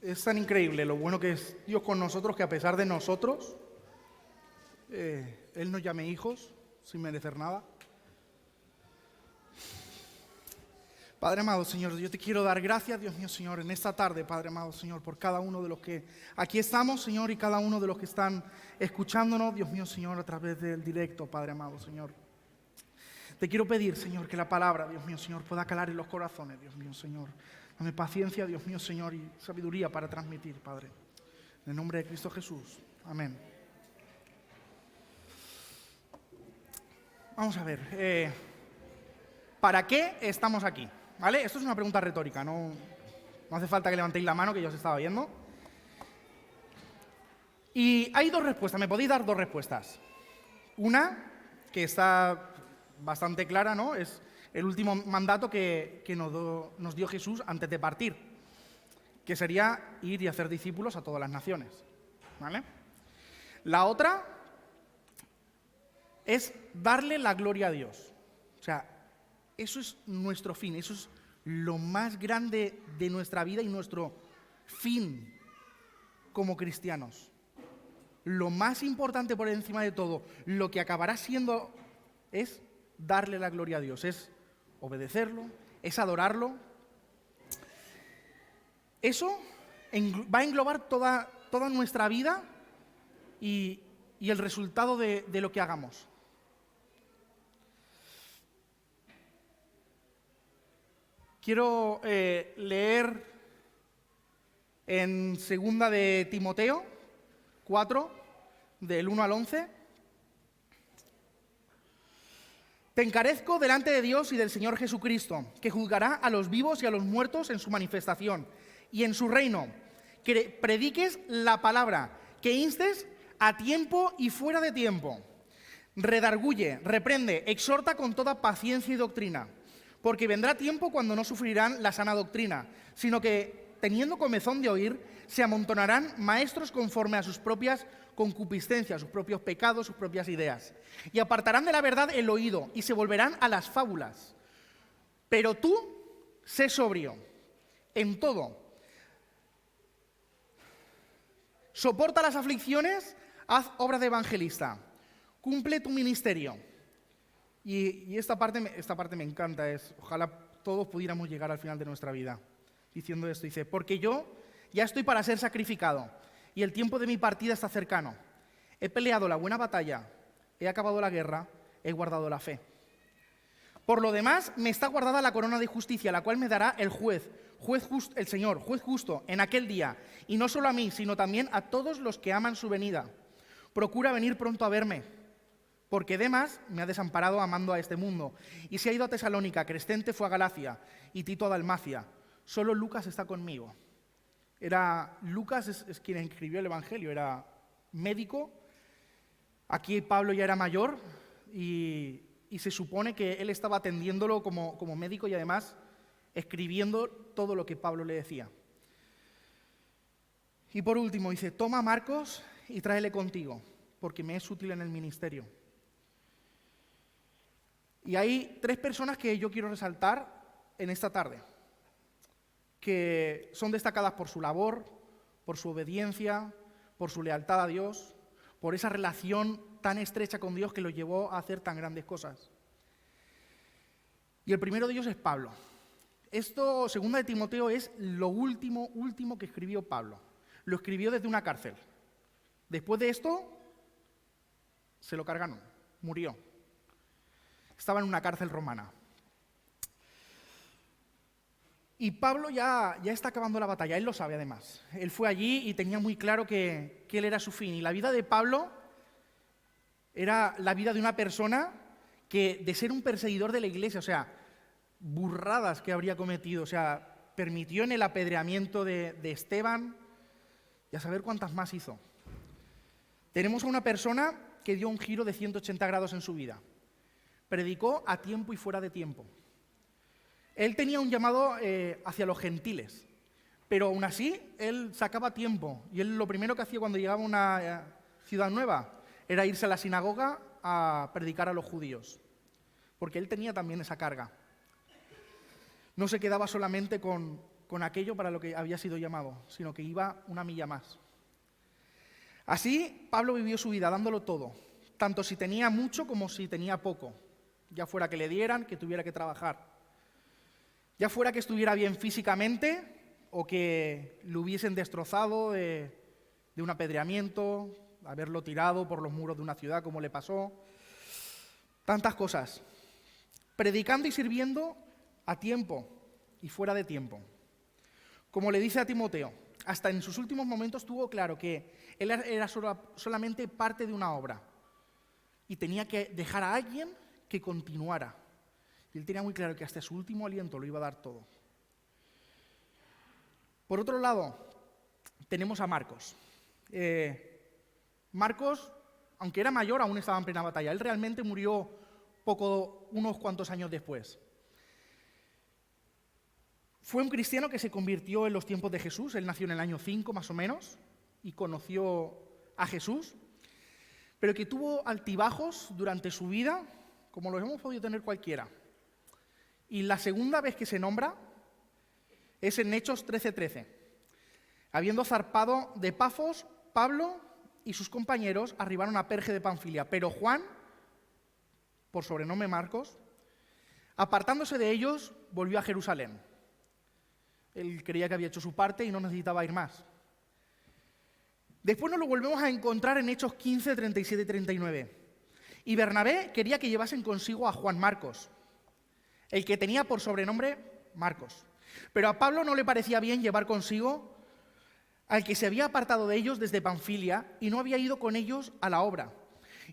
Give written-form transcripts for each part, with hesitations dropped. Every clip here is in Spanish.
Es tan increíble lo bueno que es Dios con nosotros, que a pesar de nosotros, Él nos llame hijos sin merecer nada. Padre amado, Señor, yo te quiero dar gracias, Dios mío, Señor, en esta tarde, Padre amado, Señor, por cada uno de los que aquí estamos, Señor, y cada uno de los que están escuchándonos, Dios mío, Señor, a través del directo, Padre amado, Señor. Te quiero pedir, Señor, que la palabra, Dios mío, Señor, pueda calar en los corazones, Dios mío, Señor. Dame paciencia, Dios mío, Señor, y sabiduría para transmitir, Padre. En el nombre de Cristo Jesús. Amén. Vamos a ver. ¿Para qué estamos aquí? ¿Vale? Esto es una pregunta retórica, no hace falta que levantéis la mano, que yo os estaba viendo. Y hay dos respuestas, me podéis dar dos respuestas. Una, que está bastante clara, ¿no? Es el último mandato que nos dio Jesús antes de partir, que sería ir y hacer discípulos a todas las naciones, ¿vale? La otra es darle la gloria a Dios. O sea, eso es nuestro fin, eso es lo más grande de nuestra vida y nuestro fin como cristianos. Lo más importante por encima de todo, lo que acabará siendo, es darle la gloria a Dios, es obedecerlo, es adorarlo. Eso va a englobar toda nuestra vida y el resultado de lo que hagamos. Quiero leer en 2 de Timoteo 4, del 1 al 11. Te encarezco delante de Dios y del Señor Jesucristo, que juzgará a los vivos y a los muertos en su manifestación y en su reino, que prediques la palabra, que instes a tiempo y fuera de tiempo. Redarguye, reprende, exhorta con toda paciencia y doctrina. Porque vendrá tiempo cuando no sufrirán la sana doctrina, sino que, teniendo comezón de oír, se amontonarán maestros conforme a sus propias concupiscencias, sus propios pecados, sus propias ideas. Y apartarán de la verdad el oído y se volverán a las fábulas. Pero tú, sé sobrio en todo. Soporta las aflicciones, haz obra de evangelista. Cumple tu ministerio. Y esta parte me encanta, ojalá todos pudiéramos llegar al final de nuestra vida diciendo esto. Dice, porque yo ya estoy para ser sacrificado y el tiempo de mi partida está cercano. He peleado la buena batalla, he acabado la guerra, he guardado la fe. Por lo demás, me está guardada la corona de justicia, la cual me dará el el Señor, juez justo, en aquel día. Y no solo a mí, sino también a todos los que aman su venida. Procura venir pronto a verme, porque Demas me ha desamparado amando a este mundo. Y se ha ido a Tesalónica, Crescente fue a Galacia y Tito a Dalmacia. Solo Lucas está conmigo. Lucas es quien escribió el Evangelio, era médico. Aquí Pablo ya era mayor y se supone que él estaba atendiéndolo como médico y además escribiendo todo lo que Pablo le decía. Y por último dice, toma a Marcos y tráele contigo, porque me es útil en el ministerio. Y hay 3 personas que yo quiero resaltar en esta tarde, que son destacadas por su labor, por su obediencia, por su lealtad a Dios, por esa relación tan estrecha con Dios que los llevó a hacer tan grandes cosas. Y el primero de ellos es Pablo. Esto, 2 de Timoteo, es lo último que escribió Pablo. Lo escribió desde una cárcel. Después de esto, se lo cargaron, murió. Estaba en una cárcel romana. Y Pablo ya está acabando la batalla, él lo sabe además. Él fue allí y tenía muy claro que él era su fin. Y la vida de Pablo era la vida de una persona que, de ser un perseguidor de la iglesia, o sea, burradas que habría cometido, o sea, permitió en el apedreamiento de Esteban y a saber cuántas más hizo. Tenemos a una persona que dio un giro de 180 grados en su vida. Predicó a tiempo y fuera de tiempo. Él tenía un llamado hacia los gentiles, pero aún así él sacaba tiempo. Y él lo primero que hacía cuando llegaba a una ciudad nueva era irse a la sinagoga a predicar a los judíos, porque él tenía también esa carga. No se quedaba solamente con con aquello para lo que había sido llamado, sino que iba una milla más. Así, Pablo vivió su vida dándolo todo, tanto si tenía mucho como si tenía poco, ya fuera que le dieran, que tuviera que trabajar, ya fuera que estuviera bien físicamente o que lo hubiesen destrozado de un apedreamiento, haberlo tirado por los muros de una ciudad como le pasó, tantas cosas. Predicando y sirviendo a tiempo y fuera de tiempo. Como le dice a Timoteo, hasta en sus últimos momentos tuvo claro que él era solamente parte de una obra y tenía que dejar a alguien que continuara. Y él tenía muy claro que hasta su último aliento lo iba a dar todo. Por otro lado, tenemos a Marcos. Marcos, aunque era mayor, aún estaba en plena batalla. Él realmente murió unos cuantos años después. Fue un cristiano que se convirtió en los tiempos de Jesús. Él nació en el año 5 más o menos y conoció a Jesús, pero que tuvo altibajos durante su vida, como los hemos podido tener cualquiera. Y la segunda vez que se nombra es en Hechos 13:13. Habiendo zarpado de Pafos, Pablo y sus compañeros arribaron a Perge de Panfilia, pero Juan, por sobrenombre Marcos, apartándose de ellos, volvió a Jerusalén. Él creía que había hecho su parte y no necesitaba ir más. Después nos lo volvemos a encontrar en Hechos 15, 37 y 39. Y Bernabé quería que llevasen consigo a Juan Marcos, el que tenía por sobrenombre Marcos. Pero a Pablo no le parecía bien llevar consigo al que se había apartado de ellos desde Panfilia y no había ido con ellos a la obra.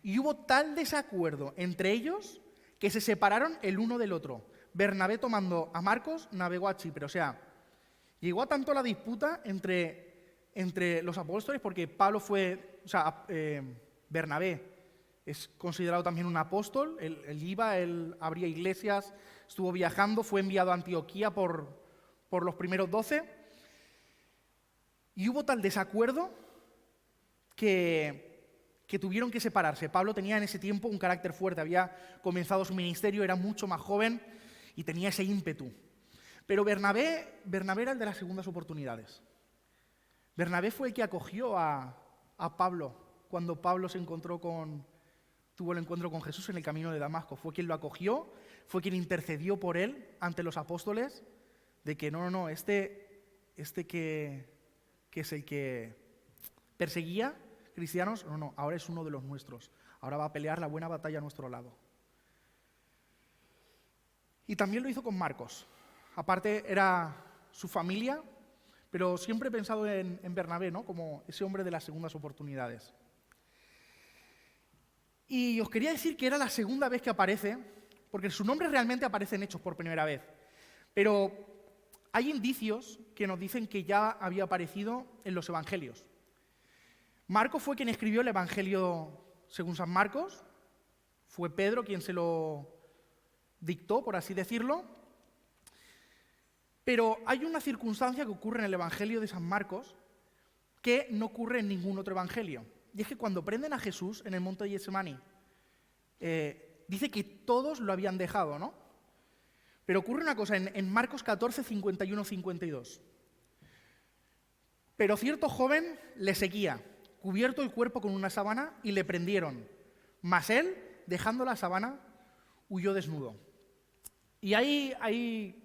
Y hubo tal desacuerdo entre ellos que se separaron el uno del otro. Bernabé, tomando a Marcos, navegó a Chipre. O sea, llegó a tanto la disputa entre los apóstoles, porque Bernabé es considerado también un apóstol. Él abría iglesias, estuvo viajando, fue enviado a Antioquía por los primeros 12. Y hubo tal desacuerdo que tuvieron que separarse. Pablo tenía en ese tiempo un carácter fuerte, había comenzado su ministerio, era mucho más joven y tenía ese ímpetu. Pero Bernabé era el de las segundas oportunidades. Bernabé fue el que acogió a Pablo cuando Pablo tuvo el encuentro con Jesús en el camino de Damasco. Fue quien lo acogió, fue quien intercedió por él ante los apóstoles de que no, este que es el que perseguía cristianos, no, ahora es uno de los nuestros. Ahora va a pelear la buena batalla a nuestro lado. Y también lo hizo con Marcos. Aparte era su familia, pero siempre he pensado en Bernabé, ¿no? Como ese hombre de las segundas oportunidades. Y os quería decir que era la segunda vez que aparece, porque su nombre realmente aparece en Hechos por primera vez. Pero hay indicios que nos dicen que ya había aparecido en los evangelios. Marcos fue quien escribió el evangelio según San Marcos. Fue Pedro quien se lo dictó, por así decirlo. Pero hay una circunstancia que ocurre en el evangelio de San Marcos que no ocurre en ningún otro evangelio. Y es que cuando prenden a Jesús en el monte de Getsemaní, dice que todos lo habían dejado, ¿no? Pero ocurre una cosa en Marcos 14, 51, 52. Pero cierto joven le seguía, cubierto el cuerpo con una sábana, y le prendieron. Mas él, dejando la sábana, huyó desnudo. Y hay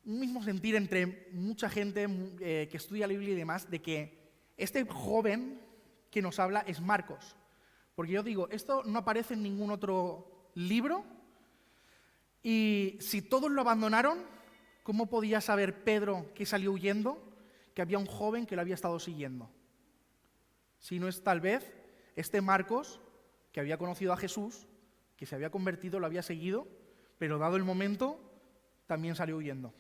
un mismo sentir entre mucha gente que estudia la Biblia y demás, de que este joven que nos habla es Marcos. Porque yo digo, esto no aparece en ningún otro libro, y si todos lo abandonaron, ¿cómo podía saber Pedro, que salió huyendo, que había un joven que lo había estado siguiendo? Si no es tal vez este Marcos, que había conocido a Jesús, que se había convertido, lo había seguido, pero dado el momento, también salió huyendo.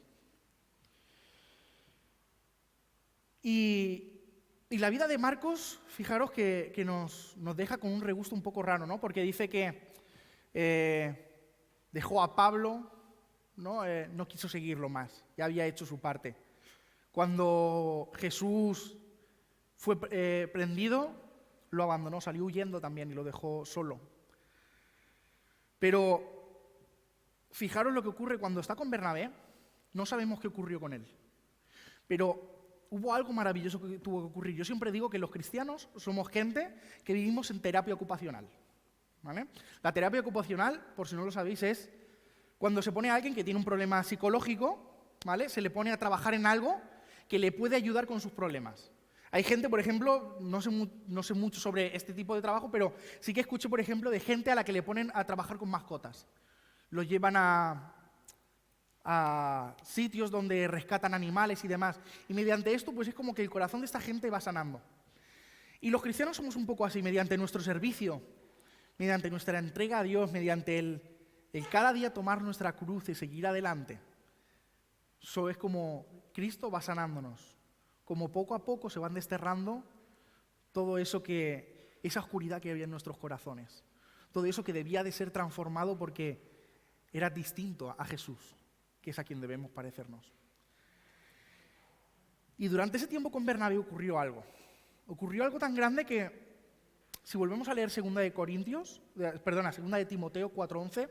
Y la vida de Marcos, fijaros que nos deja con un regusto un poco raro, ¿no? Porque dice que dejó a Pablo, no quiso seguirlo más, ya había hecho su parte. Cuando Jesús fue prendido, lo abandonó, salió huyendo también y lo dejó solo. Pero fijaros lo que ocurre cuando está con Bernabé, no sabemos qué ocurrió con él. Pero hubo algo maravilloso que tuvo que ocurrir. Yo siempre digo que los cristianos somos gente que vivimos en terapia ocupacional, ¿vale? La terapia ocupacional, por si no lo sabéis, es cuando se pone a alguien que tiene un problema psicológico, ¿vale? Se le pone a trabajar en algo que le puede ayudar con sus problemas. Hay gente, por ejemplo, no sé mucho sobre este tipo de trabajo, pero sí que escucho, por ejemplo, de gente a la que le ponen a trabajar con mascotas. Los llevan a sitios donde rescatan animales y demás. Y mediante esto, pues es como que el corazón de esta gente va sanando. Y los cristianos somos un poco así, mediante nuestro servicio, mediante nuestra entrega a Dios, mediante el cada día tomar nuestra cruz y seguir adelante. Eso es como Cristo va sanándonos. Como poco a poco se van desterrando todo eso esa oscuridad que había en nuestros corazones. Todo eso que debía de ser transformado porque era distinto a Jesús, que es a quien debemos parecernos. Y durante ese tiempo con Bernabé ocurrió algo. Ocurrió algo tan grande que, si volvemos a leer 2 de Timoteo 4:11,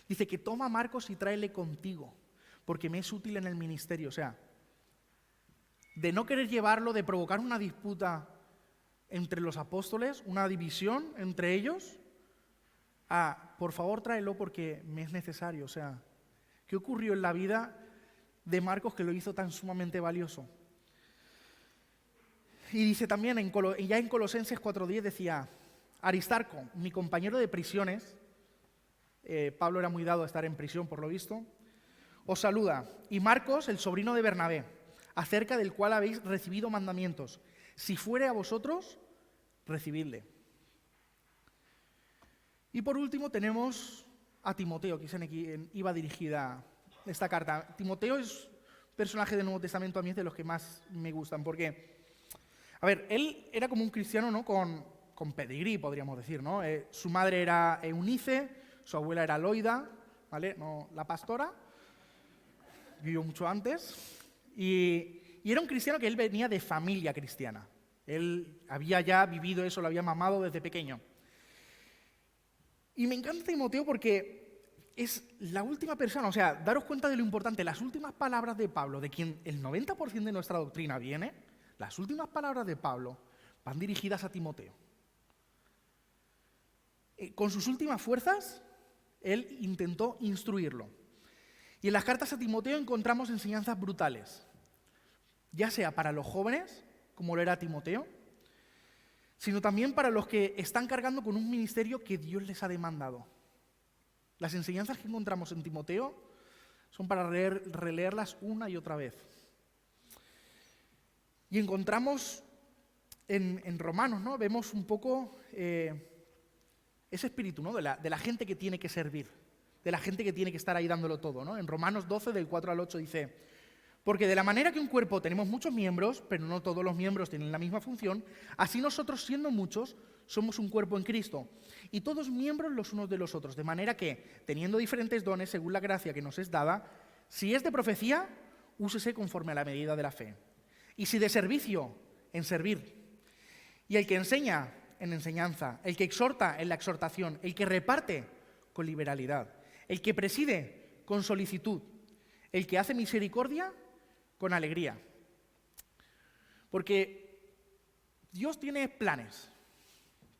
dice que toma a Marcos y tráele contigo, porque me es útil en el ministerio. O sea, de no querer llevarlo, de provocar una disputa entre los apóstoles, una división entre ellos, por favor tráelo porque me es necesario. O sea, ¿qué ocurrió en la vida de Marcos que lo hizo tan sumamente valioso? Y dice también, ya en Colosenses 4:10 decía, Aristarco, mi compañero de prisiones, Pablo era muy dado a estar en prisión por lo visto, os saluda, y Marcos, el sobrino de Bernabé, acerca del cual habéis recibido mandamientos. Si fuere a vosotros, recibidle. Y por último tenemos a Timoteo, que iba dirigida esta carta. Timoteo es un personaje del Nuevo Testamento, a mí es de los que más me gustan, porque, a ver, él era como un cristiano, ¿no? con pedigrí, podríamos decir, ¿no? Su madre era Eunice, su abuela era Loida, ¿vale? No, la pastora, vivió mucho antes, y era un cristiano que él venía de familia cristiana. Él había ya vivido eso, lo había mamado desde pequeño. Y me encanta Timoteo porque es la última persona, o sea, daros cuenta de lo importante, las últimas palabras de Pablo, de quien el 90% de nuestra doctrina viene, las últimas palabras de Pablo van dirigidas a Timoteo. Con sus últimas fuerzas, él intentó instruirlo. Y en las cartas a Timoteo encontramos enseñanzas brutales, ya sea para los jóvenes, como lo era Timoteo, sino también para los que están cargando con un ministerio que Dios les ha demandado. Las enseñanzas que encontramos en Timoteo son para releerlas una y otra vez. Y encontramos en Romanos, ¿no? Vemos un poco ese espíritu, ¿no? de la gente que tiene que servir, de la gente que tiene que estar ahí dándolo todo, ¿no? En Romanos 12, del 4 al 8 dice: porque de la manera que un cuerpo tenemos muchos miembros, pero no todos los miembros tienen la misma función, así nosotros, siendo muchos, somos un cuerpo en Cristo, y todos miembros los unos de los otros, de manera que, teniendo diferentes dones según la gracia que nos es dada, si es de profecía, úsese conforme a la medida de la fe. Y si de servicio, en servir. Y el que enseña, en enseñanza. El que exhorta, en la exhortación. El que reparte, con liberalidad. El que preside, con solicitud. El que hace misericordia, con alegría. Porque Dios tiene planes.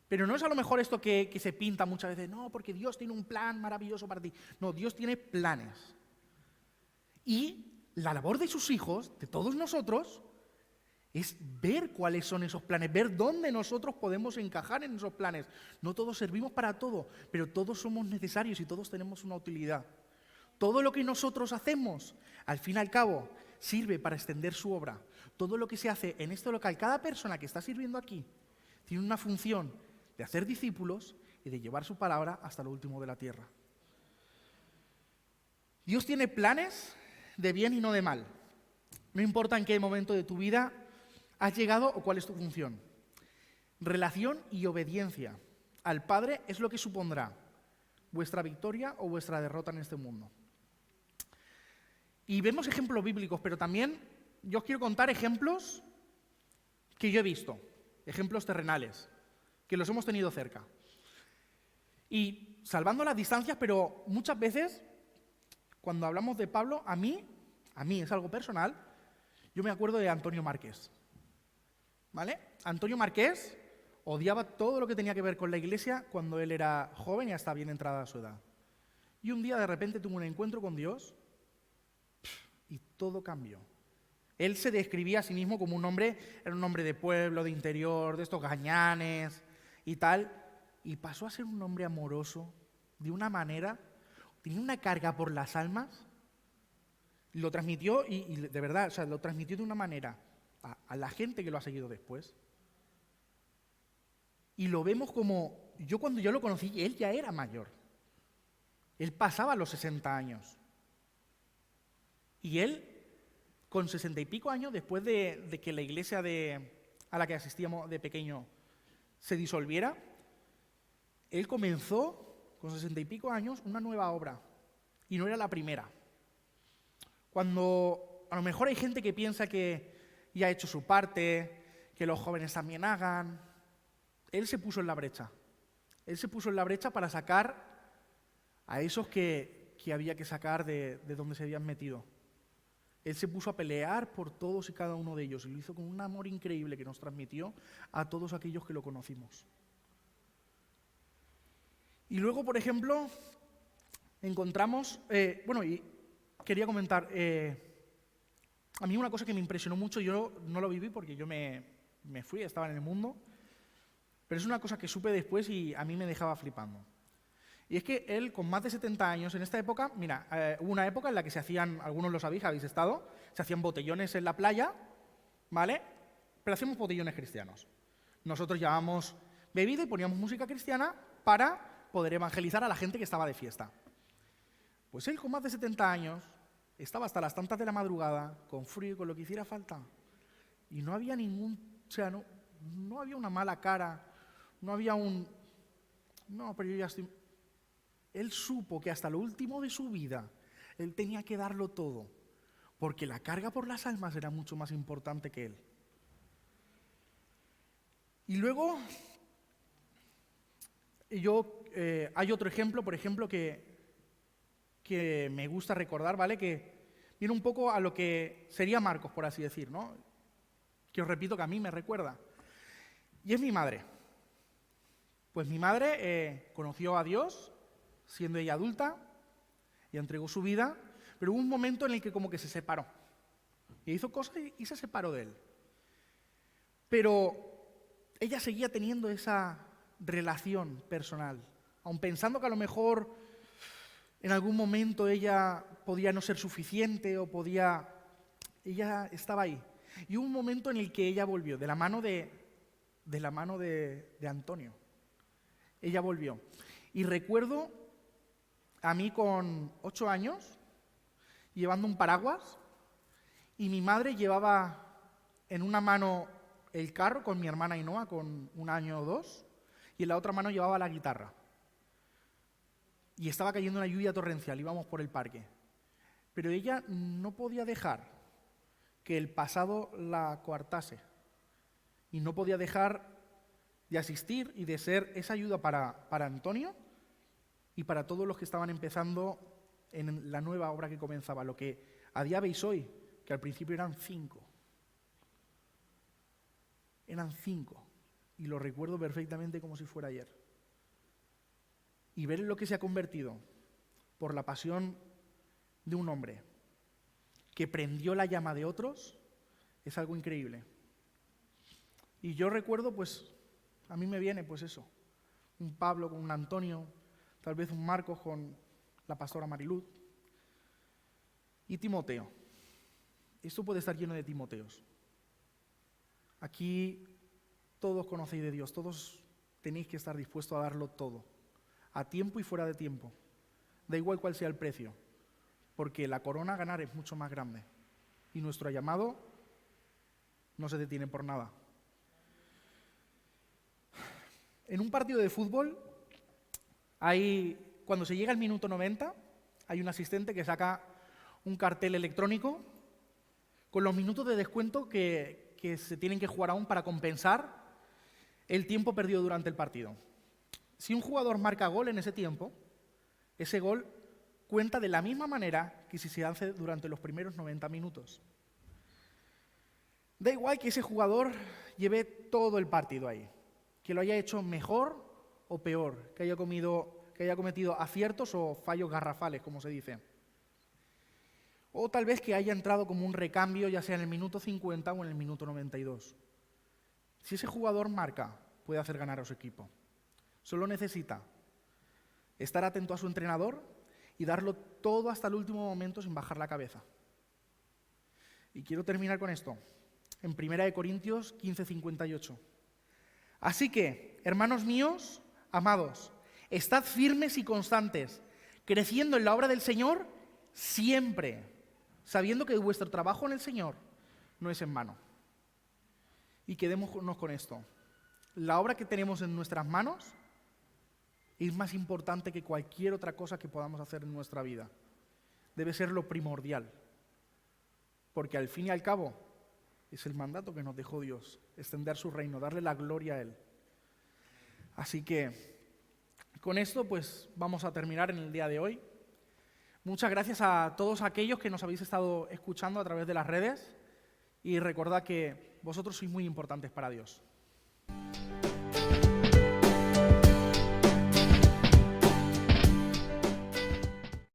Pero no es a lo mejor esto que se pinta muchas veces. No, porque Dios tiene un plan maravilloso para ti. No, Dios tiene planes. Y la labor de sus hijos, de todos nosotros, es ver cuáles son esos planes, ver dónde nosotros podemos encajar en esos planes. No todos servimos para todo, pero todos somos necesarios y todos tenemos una utilidad. Todo lo que nosotros hacemos, al fin y al cabo, sirve para extender su obra. Todo lo que se hace en este local, cada persona que está sirviendo aquí, tiene una función de hacer discípulos y de llevar su palabra hasta lo último de la tierra. Dios tiene planes de bien y no de mal. No importa en qué momento de tu vida has llegado o cuál es tu función. Relación y obediencia al Padre es lo que supondrá vuestra victoria o vuestra derrota en este mundo. Y vemos ejemplos bíblicos, pero también yo os quiero contar ejemplos que yo he visto, ejemplos terrenales, que los hemos tenido cerca. Y salvando las distancias, pero muchas veces cuando hablamos de Pablo, a mí es algo personal, yo me acuerdo de Antonio Márquez. ¿Vale? Antonio Márquez odiaba todo lo que tenía que ver con la iglesia cuando él era joven y hasta bien entrada a su edad. Y un día de repente tuvo un encuentro con Dios y todo cambió. Él se describía a sí mismo como un hombre, era un hombre de pueblo, de interior, de estos gañanes y tal, y pasó a ser un hombre amoroso de una manera, tenía una carga por las almas, lo transmitió y de verdad, o sea, lo transmitió de una manera a la gente que lo ha seguido después. Y lo vemos como, yo cuando yo lo conocí, él ya era mayor. Él pasaba los 60 años. Y él, con 60 y pico años, después de que la iglesia a la que asistíamos de pequeño se disolviera, él comenzó, con 60 y pico años, una nueva obra. Y no era la primera. Cuando a lo mejor hay gente que piensa que ya ha hecho su parte, que los jóvenes también hagan, él se puso en la brecha. Él se puso en la brecha para sacar a esos que había que sacar de donde se habían metido. Él se puso a pelear por todos y cada uno de ellos y lo hizo con un amor increíble que nos transmitió a todos aquellos que lo conocimos. Y luego, por ejemplo, encontramos, y quería comentar, a mí una cosa que me impresionó mucho, yo no lo viví porque yo me fui, estaba en el mundo, pero es una cosa que supe después y a mí me dejaba flipando. Y es que él, con más de 70 años, en esta época, mira, hubo una época en la que se hacían, algunos lo sabéis, habéis estado, se hacían botellones en la playa, ¿vale? Pero hacíamos botellones cristianos. Nosotros llevábamos bebida y poníamos música cristiana para poder evangelizar a la gente que estaba de fiesta. Pues él, con más de 70 años, estaba hasta las tantas de la madrugada, con frío y con lo que hiciera falta. Y no había no había una mala cara, no había pero yo ya estoy... Él supo que hasta lo último de su vida, él tenía que darlo todo, porque la carga por las almas era mucho más importante que él. Y luego, hay otro ejemplo, por ejemplo, que me gusta recordar, ¿vale? Que viene un poco a lo que sería Marcos, por así decir, ¿no? Que os repito que a mí me recuerda. Y es mi madre. Pues mi madre conoció a Dios siendo ella adulta y entregó su vida, pero hubo un momento en el que como que se separó. Y hizo cosas y se separó de él. Pero ella seguía teniendo esa relación personal, aun pensando que a lo mejor en algún momento ella podía no ser suficiente o ella estaba ahí. Y hubo un momento en el que ella volvió, de la mano de Antonio. Ella volvió. Y recuerdo a mí con 8 años, llevando un paraguas, y mi madre llevaba en una mano el carro con mi hermana Ainhoa, con 1 año o 2, y en la otra mano llevaba la guitarra. Y estaba cayendo una lluvia torrencial, íbamos por el parque. Pero ella no podía dejar que el pasado la coartase. Y no podía dejar de asistir y de ser esa ayuda para Antonio y para todos los que estaban empezando en la nueva obra que comenzaba, lo que a día veis hoy, que al principio eran 5. Eran 5. Y lo recuerdo perfectamente como si fuera ayer. Y ver lo que se ha convertido por la pasión de un hombre que prendió la llama de otros es algo increíble. Y yo recuerdo, pues, a mí me viene, pues eso, un Pablo con un Antonio, tal vez un Marcos con la pastora Mariluz y Timoteo. Esto puede estar lleno de Timoteos. Aquí todos conocéis de Dios, todos tenéis que estar dispuestos a darlo todo, a tiempo y fuera de tiempo. Da igual cuál sea el precio, porque la corona a ganar es mucho más grande y nuestro llamado no se detiene por nada. En un partido de fútbol, cuando se llega al minuto 90, hay un asistente que saca un cartel electrónico con los minutos de descuento que se tienen que jugar aún para compensar el tiempo perdido durante el partido. Si un jugador marca gol en ese tiempo, ese gol cuenta de la misma manera que si se hace durante los primeros 90 minutos. Da igual que ese jugador lleve todo el partido ahí, que lo haya hecho mejor o peor, que haya cometido aciertos o fallos garrafales, como se dice. O tal vez que haya entrado como un recambio, ya sea en el minuto 50 o en el minuto 92. Si ese jugador marca, puede hacer ganar a su equipo. Solo necesita estar atento a su entrenador y darlo todo hasta el último momento sin bajar la cabeza. Y quiero terminar con esto, en 1 Corintios 15:58. Así que, hermanos míos, amados, estad firmes y constantes, creciendo en la obra del Señor siempre, sabiendo que vuestro trabajo en el Señor no es en vano. Y quedémonos con esto. La obra que tenemos en nuestras manos es más importante que cualquier otra cosa que podamos hacer en nuestra vida. Debe ser lo primordial. Porque al fin y al cabo es el mandato que nos dejó Dios, extender su reino, darle la gloria a Él. Así que con esto pues vamos a terminar en el día de hoy. Muchas gracias a todos aquellos que nos habéis estado escuchando a través de las redes y recordad que vosotros sois muy importantes para Dios.